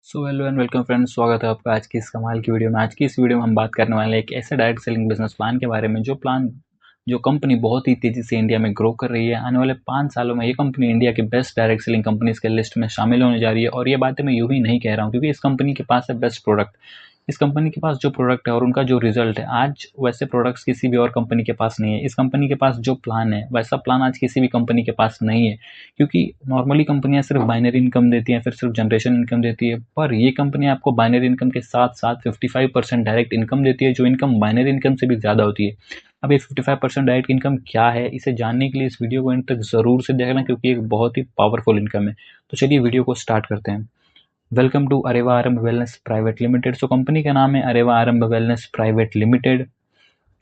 So hello and welcome friends, स्वागत है आपका आज की इस कमाल की वीडियो में। आज की इस वीडियो में हम बात करने वाले हैं एक ऐसे डायरेक्ट सेलिंग बिजनेस प्लान के बारे में जो कंपनी बहुत ही तेजी से इंडिया में ग्रो कर रही है। आने वाले 5 सालों में ये कंपनी इंडिया के बेस्ट डायरेक्ट सेलिंग कंपनीज के लिस्ट में शामिल होने जा रही है। और ये बातें मैं यूं ही नहीं कह रहा हूँ, क्योंकि इस कंपनी के पास है बेस्ट प्रोडक्ट। इस कंपनी के पास जो प्रोडक्ट है और उनका जो रिजल्ट है, आज वैसे प्रोडक्ट्स किसी भी और कंपनी के पास नहीं है। इस कंपनी के पास जो प्लान है, वैसा प्लान आज किसी भी कंपनी के पास नहीं है। क्योंकि नॉर्मली कंपनियां सिर्फ बाइनरी इनकम देती हैं, फिर सिर्फ जनरेशन इनकम देती है, पर ये कंपनी आपको बाइनरी इनकम के साथ साथ 55% डायरेक्ट इनकम देती है, जो इनकम बाइनरी इनकम से भी ज़्यादा होती है। अब ये 55% डायरेक्ट इनकम क्या है, इसे जानने के लिए इस वीडियो को एंड तक ज़रूर से देखना, क्योंकि एक बहुत ही पावरफुल इनकम है। तो चलिए वीडियो को स्टार्ट करते हैं। वेलकम टू अरेवा आरंभ wellness private limited. So company का नाम है अरेवा आरंभ वेलनेस प्राइवेट लिमिटेड।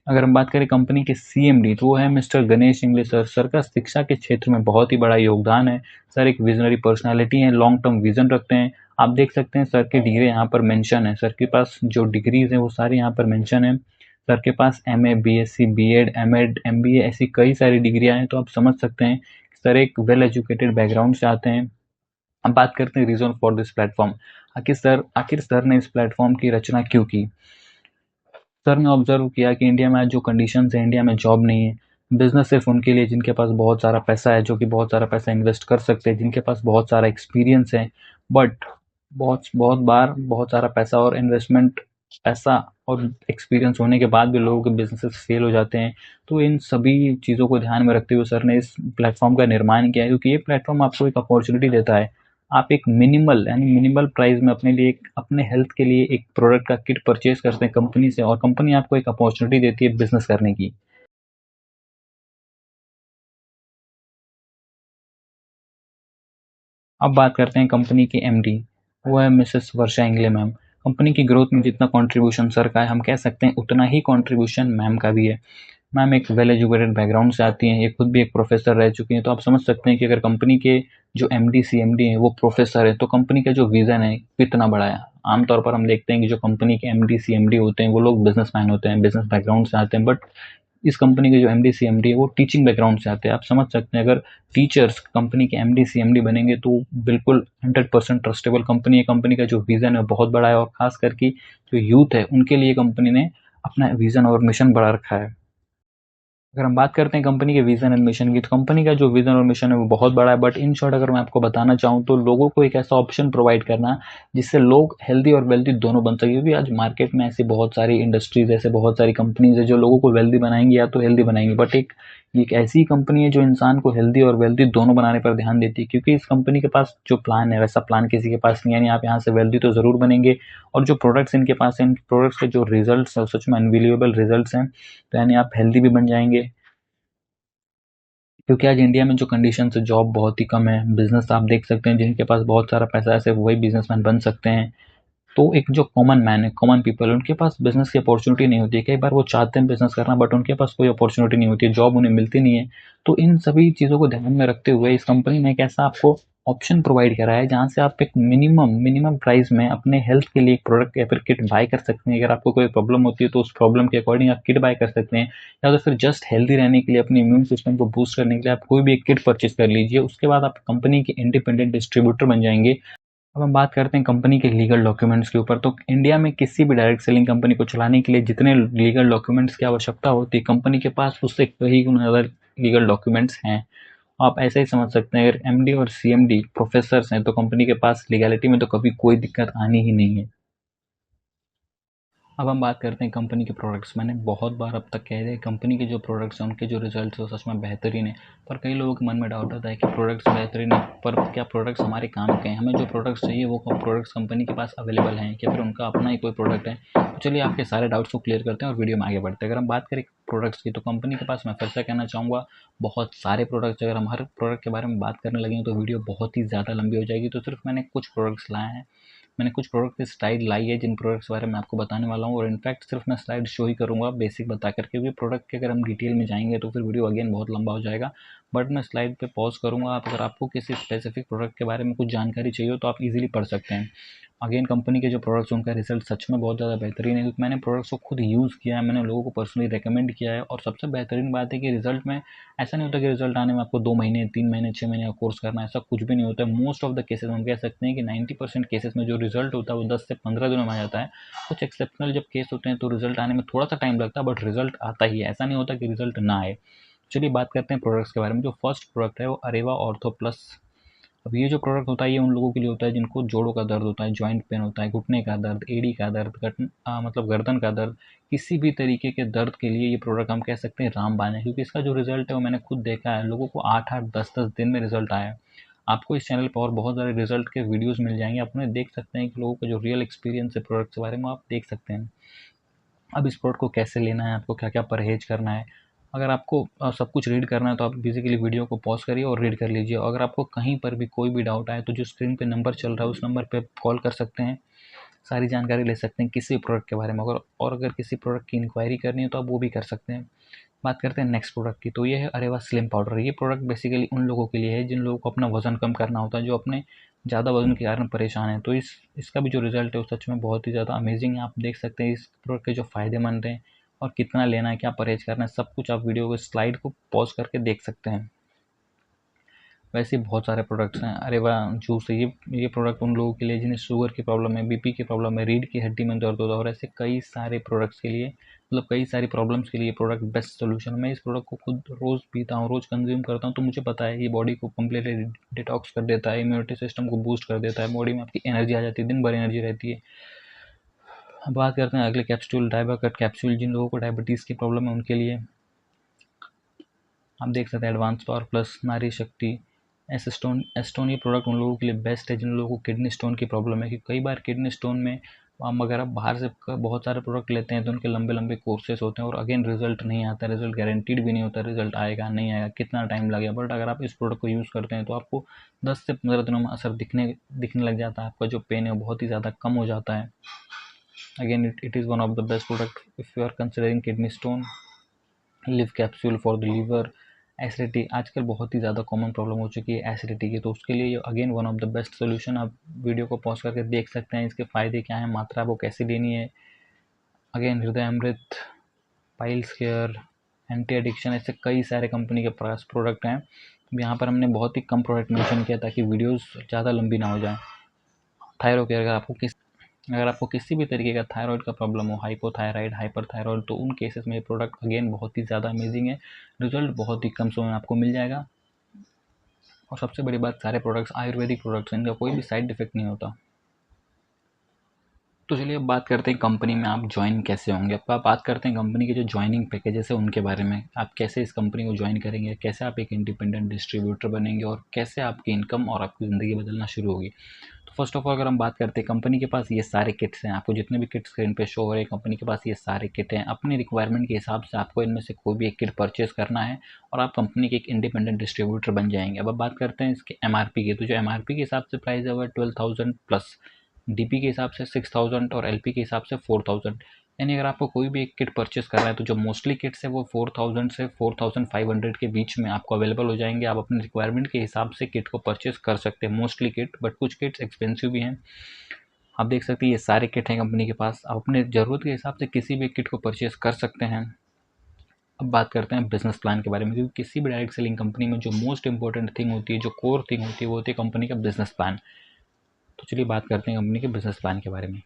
अगर हम बात करें कंपनी के सीएमडी, तो वो है mister Ganesh English sir. Sir का शिक्षा के क्षेत्र में बहुत ही बड़ा योगदान है। सर एक विजनरी पर्सनालिटी है, लॉन्ग टर्म विजन रखते हैं। आप देख सकते हैं सर के डिग्री यहाँ पर मेंशन है। सर के पास जो डिग्रीज हैं वो सारी यहाँ पर मेंशन है। सर के पास MA, BSc, BEd, MEd, MBA ऐसी कई सारी डिग्रियां हैं। तो आप समझ सकते हैं सर एक वेल एजुकेटेड बैकग्राउंड से आते हैं। अब बात करते हैं रीजन फॉर दिस प्लेटफॉर्म। आखिर सर ने इस प्लेटफॉर्म की रचना क्यों की। सर ने ऑब्जर्व किया कि इंडिया में आज जो कंडीशंस है, इंडिया में जॉब नहीं है। बिजनेस सिर्फ उनके लिए जिनके पास बहुत सारा पैसा है, जो कि बहुत सारा पैसा इन्वेस्ट कर सकते हैं, जिनके पास बहुत सारा एक्सपीरियंस है। बट बहुत बहुत बार बहुत सारा पैसा और इन्वेस्टमेंट, पैसा और एक्सपीरियंस होने के बाद भी लोगों के बिजनेसेस फेल हो जाते हैं। तो इन सभी चीज़ों को ध्यान में रखते हुए सर ने इस प्लेटफॉर्म का निर्माण किया है, क्योंकि ये प्लेटफॉर्म आपको एक अपॉर्चुनिटी देता है। आप एक मिनिमल प्राइस में अपने लिए अपने हेल्थ के लिए एक प्रोडक्ट का किट परचेज करते हैं कंपनी से, और कंपनी आपको एक अपॉर्चुनिटी देती है बिजनेस करने की। अब बात करते हैं कंपनी की एमडी, वो है मिसेस वर्षा इंगले मैम। कंपनी की ग्रोथ में जितना कंट्रीब्यूशन सर का है, हम कह सकते हैं उतना ही कंट्रीब्यूशन मैम का भी है। मैम एक वेल एजुकेटेड बैकग्राउंड से आती हैं, ये खुद भी एक प्रोफेसर रह चुकी हैं। तो आप समझ सकते हैं कि अगर कंपनी के जो एमडी सीएमडी हैं वो प्रोफेसर है, तो कंपनी का जो विजन है कितना बड़ा है। आमतौर पर हम देखते हैं कि जो कंपनी के एमडी सीएमडी होते हैं वो लोग बिजनेसमैन होते हैं, बिजनेस बैकग्राउंड से आते हैं। बट इस कंपनी के जो एमडी सीएमडी है वो टीचिंग बैकग्राउंड से आते हैं। आप समझ सकते हैं, अगर टीचर्स कंपनी के एमडी सीएमडी बनेंगे तो बिल्कुल 100% ट्रस्टेबल कंपनी है। कंपनी का जो विजन है बहुत बड़ा है, और खास करके जो यूथ है उनके लिए कंपनी ने अपना विजन और मिशन बढ़ा रखा है। अगर हम बात करते हैं कंपनी के विजन एंड मिशन की, तो कंपनी का जो विजन और मिशन है वो बहुत बड़ा है। बट इन शॉर्ट अगर मैं आपको बताना चाहूँ, तो लोगों को एक ऐसा ऑप्शन प्रोवाइड करना जिससे लोग हेल्दी और वेल्दी दोनों बन सके। क्योंकि आज मार्केट में ऐसी बहुत सारी इंडस्ट्रीज, ऐसे बहुत सारी कंपनीज है जो लोगों को वेल्दी बनाएंगी या तो हेल्दी बनाएंगी। बट एक ऐसी कंपनी है जो इंसान को हेल्दी और वेल्दी दोनों बनाने पर ध्यान देती है। क्योंकि इस कंपनी के पास जो प्लान है, वैसा प्लान किसी के पास नहीं है। यानी आप यहाँ से वेल्दी तो जरूर बनेंगे, और जो प्रोडक्ट्स इनके पास है, इन प्रोडक्ट्स के जो रिजल्ट्स है सच में अनबिलीवेबल रिजल्ट्स हैं। तो यानी आप हेल्दी भी बन जाएंगे। क्योंकि आज इंडिया में जो कंडीशन है, जॉब बहुत ही कम है। बिजनेस आप देख सकते हैं, जिनके पास बहुत सारा पैसा है सिर्फ वही बिजनेसमैन बन सकते हैं। तो एक जो कॉमन मैन है, कॉमन पीपल, उनके पास बिजनेस की अपॉर्चुनिटी नहीं होती है। कई बार वो चाहते हैं बिजनेस करना, बट उनके पास कोई अपॉर्चुनिटी नहीं होती है, जॉब उन्हें मिलती नहीं है। तो इन सभी चीज़ों को ध्यान में रखते हुए इस कंपनी ने एक ऐसा आपको ऑप्शन प्रोवाइड करा है, जहाँ से आप एक मिनिमम प्राइस में अपने हेल्थ के लिए एक प्रोडक्ट या फिर किट बाय कर सकते हैं। अगर आपको कोई प्रॉब्लम होती है तो उस प्रॉब्लम के अकॉर्डिंग आप किट बाय कर सकते हैं, या तो फिर जस्ट हेल्दी रहने के लिए, अपने इम्यून सिस्टम को बूस्ट करने के लिए आप कोई भी एक किट परचेज कर लीजिए। उसके बाद आप कंपनी के इंडिपेंडेंट डिस्ट्रीब्यूटर बन जाएंगे। अब हम बात करते हैं कंपनी के लीगल डॉक्यूमेंट्स के ऊपर। तो इंडिया में किसी भी डायरेक्ट सेलिंग कंपनी को चलाने के लिए जितने लीगल डॉक्यूमेंट्स की आवश्यकता होती है, कंपनी के पास उससे कहीं ज़्यादा लीगल डॉक्यूमेंट्स हैं। आप ऐसे ही समझ सकते हैं, अगर एमडी और सीएमडी प्रोफेसर्स हैं तो कंपनी के पास लीगैलिटी में तो कभी कोई दिक्कत आनी ही नहीं है। अब हम बात करते हैं कंपनी के प्रोडक्ट्स। मैंने बहुत बार अब तक कह दिया, कंपनी के जो प्रोडक्ट्स हैं उनके जो रिजल्ट्स हैं वो सच में बेहतरीन है। पर कई लोगों के मन में डाउट आता है कि प्रोडक्ट्स बेहतरीन है, पर क्या प्रोडक्ट्स हमारे काम के हैं, हमें जो प्रोडक्ट्स चाहिए वो प्रोडक्ट्स कंपनी के पास अवेलेबल हैं, या फिर उनका अपना ही कोई प्रोडक्ट है। तो चलिए आपके सारे डाउट्स को क्लियर करते हैं और वीडियो में आगे बढ़ते हैं। अगर हम बात करें प्रोडक्ट्स की, तो कंपनी के पास मैं फिर से कहना चाहूँगा बहुत सारे प्रोडक्ट्स। अगर हम हर प्रोडक्ट के बारे में बात करने लगे तो वीडियो बहुत ही ज़्यादा लंबी हो जाएगी। तो सिर्फ मैंने कुछ प्रोडक्ट्स लाए हैं, मैंने कुछ प्रोडक्ट की स्लाइड लाई है जिन प्रोडक्ट्स के बारे में आपको बताने वाला हूँ। और इनफैक्ट सिर्फ मैं स्लाइड शो ही करूँगा बेसिक बता करके, क्योंकि प्रोडक्ट के अगर हम डिटेल में जाएंगे तो फिर वीडियो अगेन बहुत लंबा हो जाएगा। बट मैं स्लाइड पे पॉज करूँगा। आप अगर आपको किसी स्पेसिफिक प्रोडक्ट के बारे में कुछ जानकारी चाहिए हो तो आप इजीली पढ़ सकते हैं। अगेन कंपनी के जो प्रोडक्ट्स उनका रिजल्ट सच में बहुत ज़्यादा बेहतरीन है, क्योंकि मैंने प्रोडक्ट्स को खुद यूज़ किया है, मैंने लोगों को पर्सनली रेकमेंड किया है। और सबसे बेहतरीन बात है कि रिजल्ट में ऐसा नहीं होता कि रिजल्ट आने में आपको 2 महीने, 3 महीने, 6 महीने का कोर्स करना है, ऐसा कुछ भी नहीं होता है। मोस्ट ऑफ द केसेस हम कह सकते हैं कि 90% केसेस में जो रिजल्ट होता है वो 10 से 15 दिनों में आ जाता है। कुछ एक्सेप्शनल जब केस होते हैं तो रिजल्ट आने में थोड़ा सा टाइम लगता है, बट रिजल्ट आता ही है, ऐसा नहीं होता कि रिजल्ट ना आए। चलिए बात करते हैं प्रोडक्ट्स के बारे में। जो फर्स्ट प्रोडक्ट है वो अरेवा ऑर्थो प्लस। अब ये जो प्रोडक्ट होता है ये उन लोगों के लिए होता है जिनको जोड़ों का दर्द होता है, जॉइंट पेन होता है, घुटने का दर्द, एड़ी का दर्द, मतलब गर्दन का दर्द, किसी भी तरीके के दर्द के लिए ये प्रोडक्ट हम कह सकते हैं रामबाण है, क्योंकि इसका जो रिजल्ट है वो मैंने खुद देखा है, लोगों को 8-8, 10-10 दिन में रिजल्ट आया है। आपको इस चैनल पर और बहुत सारे रिजल्ट के वीडियोस मिल जाएंगे, आप उन्हें देख सकते हैं कि लोगों का जो रियल एक्सपीरियंस है प्रोडक्ट के बारे में आप देख सकते हैं। अब इस प्रोडक्ट को कैसे लेना है, आपको क्या क्या परहेज करना है, अगर आपको सब कुछ रीड करना है तो आप बेसिकली वीडियो को पॉज करिए और रीड कर लीजिए। अगर आपको कहीं पर भी कोई भी डाउट आए तो जो स्क्रीन पे नंबर चल रहा है उस नंबर पे कॉल कर सकते हैं, सारी जानकारी ले सकते हैं किसी प्रोडक्ट के बारे में। अगर किसी प्रोडक्ट की इंक्वायरी करनी है तो आप वो भी कर सकते हैं। बात करते हैं नेक्स्ट प्रोडक्ट की, तो ये है अरेवा स्लिम पाउडर। ये प्रोडक्ट बेसिकली उन लोगों के लिए है जिन लोगों को अपना वजन कम करना होता है, जो अपने ज़्यादा वजन के कारण परेशान है। तो इसका भी जो रिजल्ट है वो सच में बहुत ही ज़्यादा अमेजिंग है। आप देख सकते हैं इस प्रोडक्ट के जो फ़ायदेमंद हैं और कितना लेना है, क्या परहेज करना है, सब कुछ आप वीडियो को स्लाइड को पॉज करके देख सकते हैं। वैसे बहुत सारे प्रोडक्ट्स हैं। अरेवा जूस है, ये प्रोडक्ट उन लोगों के लिए जिन्हें शुगर की प्रॉब्लम है, बीपी की प्रॉब्लम है, रीढ़ की हड्डी में दर्द होता है, और ऐसे कई सारे प्रोडक्ट्स के लिए, मतलब कई सारी प्रॉब्लम्स के लिए प्रोडक्ट बेस्ट सोल्यूशन। मैं इस प्रोडक्ट को खुद रोज़ पीता हूँ, रोज़ कंज्यूम करता हूँ, तो मुझे पता है ये बॉडी को कम्प्लीटली डिटॉक्स कर देता है, इम्यूनिटी सिस्टम को बूस्ट कर देता है, बॉडी में आपकी एनर्जी आ जाती है, दिन भर एनर्जी रहती है। अब बात करते हैं अगले कैप्सूल, डायबाकट कैप्सूल। जिन लोगों को डायबिटीज़ की प्रॉब्लम है उनके लिए आप देख सकते हैं एडवांस पावर प्लस, नारी शक्ति, एस्टोन। ये प्रोडक्ट उन लोगों के लिए बेस्ट है जिन लोगों को किडनी स्टोन की प्रॉब्लम है, कि कई बार किडनी स्टोन में हम अगर आप बाहर से बहुत सारे प्रोडक्ट लेते हैं तो उनके लंबे लंबे कोर्सेस होते हैं और अगेन रिजल्ट नहीं आता, रिजल्ट गारंटीड भी नहीं होता, रिजल्ट आएगा नहीं आएगा, कितना टाइम लगेगा। बट अगर आप इस प्रोडक्ट को यूज़ करते हैं तो आपको 10 से 15 दिनों में असर दिखने लग जाता है, आपका जो पेन है वो बहुत ही ज़्यादा कम हो जाता है। Again it is one of the best product if you are considering kidney stone. Liv capsule for the liver. Acidity आजकल बहुत ही ज़्यादा कॉमन प्रॉब्लम हो चुकी है एसिडिटी की, तो उसके लिए again one of the best solution. आप वीडियो को पॉज करके देख सकते हैं इसके फ़ायदे क्या हैं, मात्रा आपको कैसे लेनी है। अगेन हृदय अमृत, पाइल्स केयर, एंटी एडिक्शन, ऐसे कई सारे कंपनी के पास प्रोडक्ट हैं। यहाँ पर हमने बहुत ही कम प्रोडक्ट मेंशन किया ताकि वीडियोस ज़्यादा लंबी ना हो जाए। थायरो केयर, अगर आपको किसी भी तरीके का थायराइड का प्रॉब्लम हो, हाइपोथायराइड, हाइपरथायराइड, तो उन केसेस में ये प्रोडक्ट अगेन बहुत ही ज़्यादा अमेजिंग है, रिजल्ट बहुत ही कम समय में आपको मिल जाएगा। और सबसे बड़ी बात, सारे प्रोडक्ट्स आयुर्वेदिक प्रोडक्ट्स हैं, इनका कोई भी साइड इफेक्ट नहीं होता। तो चलिए अब बात करते हैं कंपनी में आप ज्वाइन कैसे होंगे। अब आप बात करते हैं कंपनी के जो ज्वाइनिंग पैकेजेस है उनके बारे में, आप कैसे इस कंपनी को ज्वाइन करेंगे, कैसे आप एक इंडिपेंडेंट डिस्ट्रीब्यूटर बनेंगे और कैसे आपकी इनकम और आपकी ज़िंदगी बदलना शुरू होगी। तो फर्स्ट ऑफ ऑल अगर हम बात करते हैं, कंपनी के पास ये सारे किट्स हैं, आपको जितने भी किट स्क्रीन पे शो हो रहे हैं कंपनी के पास ये सारे किट हैं। अपनी रिक्वायरमेंट के हिसाब से आपको इनमें से कोई भी एक किट परचेज करना है और आप कंपनी के एक इंडिपेंडेंट डिस्ट्रीब्यूटर बन जाएंगे। अब बात करते हैं इसके एमआरपी की, तो जो एमआरपी के हिसाब से प्राइस है वो 12,000 प्लस, डीपी के हिसाब से 6,000 और एलपी के हिसाब से 4,000। यानी अगर आपको कोई भी एक किट परचेस करना है तो जो मोस्टली किट्स है वो 4,000 से 4,500 के बीच में आपको अवेलेबल हो जाएंगे। आप अपने रिक्वायरमेंट के हिसाब से किट को परचेस कर सकते हैं, मोस्टली किट, बट कुछ किट्स एक्सपेंसिव भी हैं। आप देख सकते हैं ये सारे किट हैं कंपनी के पास, आप अपने ज़रूरत के हिसाब से किसी भी किट को परचेस कर सकते हैं। अब बात करते हैं बिजनेस प्लान के बारे में, क्योंकि किसी भी डायरेक्ट सेलिंग कंपनी में जो मोस्ट इंपॉर्टेंट थिंग होती है, जो कोर थिंग होती है, वो होती है कंपनी का बिजनेस प्लान। तो चलिए बात करते हैं कंपनी के बिजनेस प्लान के बारे में।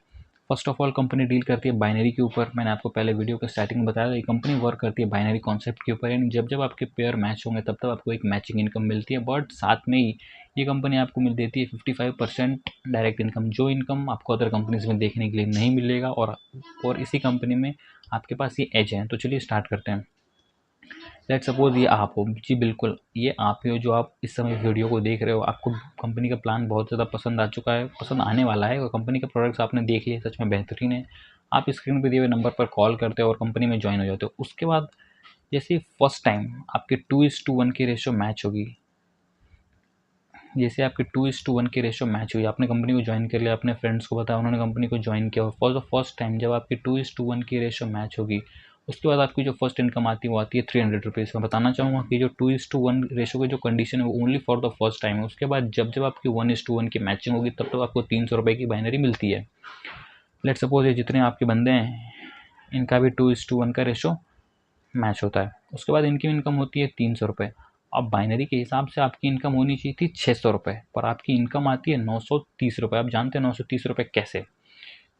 First of all company deal करती है बाइनरी के ऊपर। मैंने आपको पहले वीडियो के स्टार्टिंग में बताया था, ये कंपनी वर्क करती है बाइनरी कॉन्सेप्ट के ऊपर, यानी जब जब आपके पेयर मैच होंगे तब तब आपको एक मैचिंग इनकम मिलती है। बट साथ में ही ये कंपनी आपको मिल देती है 55% डायरेक्ट इनकम, जो इनकम आपको अदर कंपनीज में देखने के लिए नहीं मिलेगा, और इसी कंपनी में आपके पास ये एज है। तो चलिए स्टार्ट करते हैं। लेट सपोज ये आप हो, जी बिल्कुल ये आप ही हो जो आप इस समय वीडियो को देख रहे हो, आपको कंपनी का प्लान बहुत ज़्यादा पसंद आ चुका है, पसंद आने वाला है, और कंपनी के प्रोडक्ट्स आपने देख लिए, सच में बेहतरीन है। आप स्क्रीन पर दिए हुए नंबर पर कॉल करते हो और कंपनी में ज्वाइन हो जाते हो। उसके बाद जैसे फर्स्ट टाइम आपके 2:1 की रेशो मैच होगी, जैसे आपकी 2:1 की रेशो मैच हुई, आपने कंपनी को ज्वाइन कर लिया, अपने फ्रेंड्स को बताया, उन्होंने कंपनी को ज्वाइन किया, और फॉर द फर्स्ट टाइम जब आपकी 2:1 की रेशो मैच होगी उसके बाद आपकी जो फर्स्ट इनकम आती है वो आती है 300 रुपीज़। मैं बताना चाहूँगा कि जो 2:1 रेशो की जो कंडीशन है वो only for the first time है। उसके बाद जब जब आपकी 1:1 की मैचिंग होगी तब आपको 300 रुपये की बाइनरी मिलती है। लेट सपोज ये जितने आपके बंदे हैं इनका भी 2:1 का रेशो मैच होता है। उसके बाद इनकी इनकम होती है 300 रुपये। अब बाइनरी के हिसाब से आपकी इनकम होनी चाहिए थी 600 रुपये, पर आपकी इनकम आती है 930 रुपये। आप जानते हैं 930 रुपये कैसे?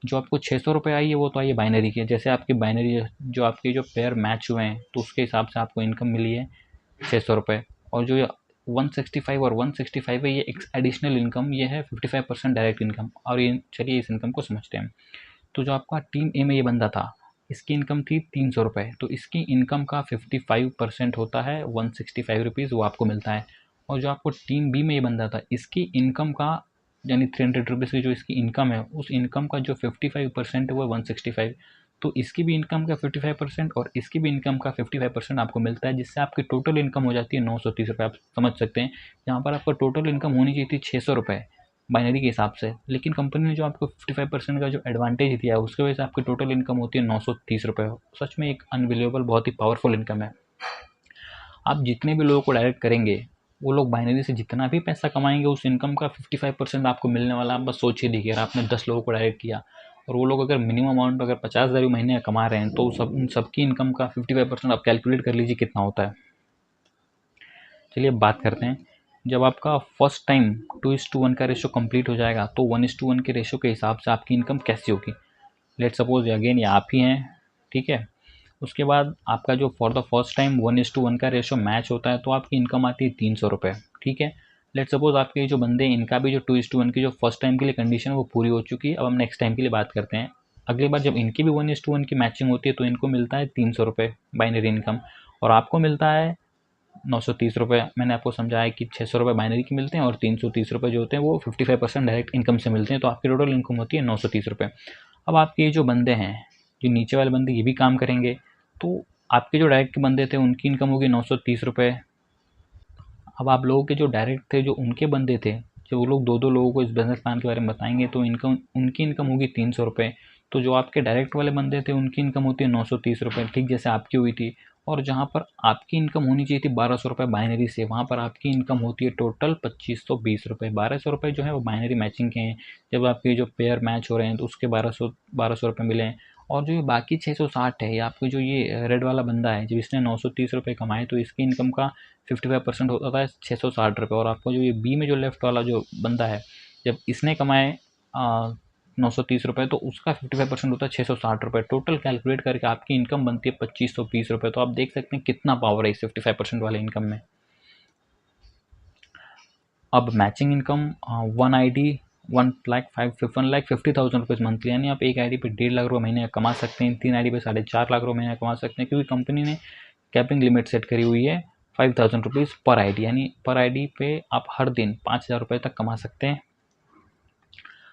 जो आपको 600 रुपये आई है वो तो आई है बाइनरी की। जैसे आपकी बाइनरी जो आपके जो पेयर मैच हुए हैं तो उसके हिसाब से आपको इनकम मिली है 600 रुपये। और जो 165 और 165 है ये एक एडिशनल इनकम, ये है 55% डायरेक्ट इनकम। और ये चलिए इस इनकम को समझते हैं। तो जो आपका टीम ए में ये बंदा था इसकी इनकम थी 300 रुपये, तो इसकी इनकम का 55% होता है 165 रुपीज़, वो आपको मिलता है। और जो आपको टीम बी में ये बंदा था इसकी इनकम का यानी 300 रुपीज़ की जो इसकी इनकम है उस इनकम का जो 55% है वो 165, तो इसकी भी इनकम का 55% और इसकी भी इनकम का 55% आपको मिलता है, जिससे आपकी टोटल इनकम हो जाती है 930 रुपये। आप समझ सकते हैं यहाँ पर आपका टोटल इनकम होनी चाहिए थी 600 रुपये बाइनरी के हिसाब से, लेकिन कंपनी ने जो आपको 55% का जो एडवांटेज दिया है उसकी वजह से आपकी टोटल इनकम होती है 930 रुपये। सच में एक अनबिलीवेबल बहुत ही पावरफुल इनकम है। आप जितने भी लोगों को डायरेक्ट करेंगे वो लोग बाइनरी से जितना भी पैसा कमाएंगे उस इनकम का 55% आपको मिलने वाला। आप बस सोचिए, देखिए अगर आपने 10 लोगों को डायरेक्ट किया और वो लोग अगर मिनिमम अमाउंट अगर 50,000 महीने कमा रहे हैं तो उन सबकी इनकम का 55% आप कैलकुलेट कर लीजिए कितना होता है। चलिए अब बात करते हैं, जब आपका फर्स्ट टाइम 2:1 का रेशो कंप्लीट हो जाएगा तो 1:1 के रेशो के हिसाब से आपकी इनकम कैसी होगी। लेट सपोज अगेन ये आप ही हैं, ठीक है। उसके बाद आपका जो फॉर द फर्स्ट टाइम 1:1 का रेशो मैच होता है तो आपकी इनकम आती है 300 रुपये, ठीक है। लेट सपोज आपके जो बंदे इनका भी जो 2:1 की जो फर्स्ट टाइम के लिए कंडीशन है वो पूरी हो चुकी है। अब हम नेक्स्ट टाइम के लिए बात करते हैं। अगली बार जब इनकी भी 1:1 की मैचिंग होती है तो इनको मिलता है 300 रुपये बाइनरी इनकम और आपको मिलता है 930 रुपये। मैंने आपको समझाया कि 600 रुपये बाइनरी की मिलते हैं और 330 रुपये जो होते हैं वो 55% डायरेक्ट इनकम से मिलते हैं, तो आपकी टोटल इनकम होती है 930 रुपये। अब आपके ये जो बंदे हैं, जो नीचे वाले बंदे ये भी काम करेंगे, तो आपके जो डायरेक्ट के बंदे थे उनकी इनकम होगी 930 रुपये। अब आप लोगों के जो डायरेक्ट थे, जो उनके बंदे थे, जो वो लोग 2-2 लोगों को इस बिजनेस प्लान के बारे में बताएंगे तो उनकी इनकम होगी 300 रुपये। तो जो आपके डायरेक्ट वाले बंदे थे उनकी इनकम होती है 930 रुपये, ठीक जैसे आपकी हुई थी। और जहाँ पर आपकी इनकम होनी चाहिए थी 1200 रुपये बाइनरी से, वहाँ पर आपकी इनकम होती है टोटल 2520 रुपये। 1200 रुपये जो है वो बाइनरी मैचिंग के हैं, जब आपके जो पेयर मैच हो रहे हैं तो उसके 1200 रुपये मिले हैं। और जो ये बाकी 660 है, ये आपके जो ये रेड वाला बंदा है जब इसने 930 रुपये कमाए तो इसकी इनकम का 55% होता है 660 रुपये। और आपको जो ये बी में जो लेफ्ट वाला जो बंदा है जब इसने कमाए 930 रुपये तो उसका 55% होता है 660 रुपये। टोटल कैलकुलेट करके आपकी इनकम बनती है 2520 रुपये। तो आप देख सकते हैं कितना पावर है इस 55% वाले इनकम में। अब matching income 1 ID 1,50,000 rupees monthly, यानी आप एक आईडी पे 1.5 लाख रुपये महीने कमा सकते हैं, 3 आईडी पे 4.5 लाख रुपये महीने कमा सकते हैं, क्योंकि कंपनी ने कैपिंग लिमिट सेट करी हुई है 5,000 रुपीज़ पर आईडी, यानी पर आईडी पे आप हर दिन 5,000 रुपये तक कमा सकते हैं।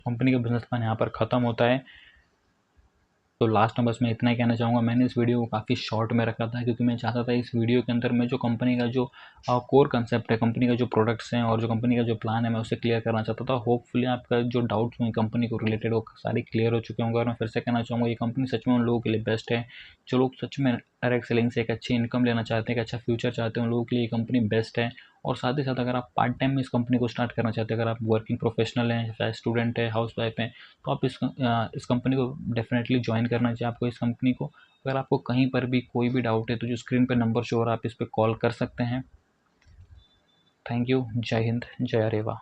कंपनी का बिजनेस प्लान यहाँ पर ख़त्म होता है। तो लास्ट में बस मैं इतना ही कहना चाहूँगा, मैंने इस वीडियो को काफ़ी शॉर्ट में रखा था क्योंकि मैं चाहता था इस वीडियो के अंदर मैं जो कंपनी का जो कोर कंसेप्ट है, कंपनी का जो प्रोडक्ट्स हैं और जो कंपनी का जो प्लान है मैं उसे क्लियर करना चाहता था। होपफुली आपका जो डाउट्स हुए कंपनी को रिलेटेड वो सारी क्लियर हो चुके होंगे। और मैं फिर से कहना चाहूँगा ये कंपनी सच में उन लोगों के लिए बेस्ट है जो लोग सच में डायरेक्ट सेलिंग से एक अच्छी इनकम लेना चाहते हैं, एक अच्छा फ्यूचर चाहते हैं, उन लोगों के लिए ये कंपनी बेस्ट है। और साथ ही साथ अगर आप पार्ट टाइम में इस कंपनी को स्टार्ट करना चाहते हैं, अगर आप वर्किंग प्रोफेशनल हैं, चाहे स्टूडेंट है, हाउस वाइफ हैं, तो आप इस कंपनी को डेफिनेटली ज्वाइन करना चाहिए आपको इस कंपनी को। अगर आपको कहीं पर भी कोई भी डाउट है तो जो स्क्रीन पर नंबर शो हो रहा है आप इस पर कॉल कर सकते हैं। Thank you. जय हिंद, जय अरेवा।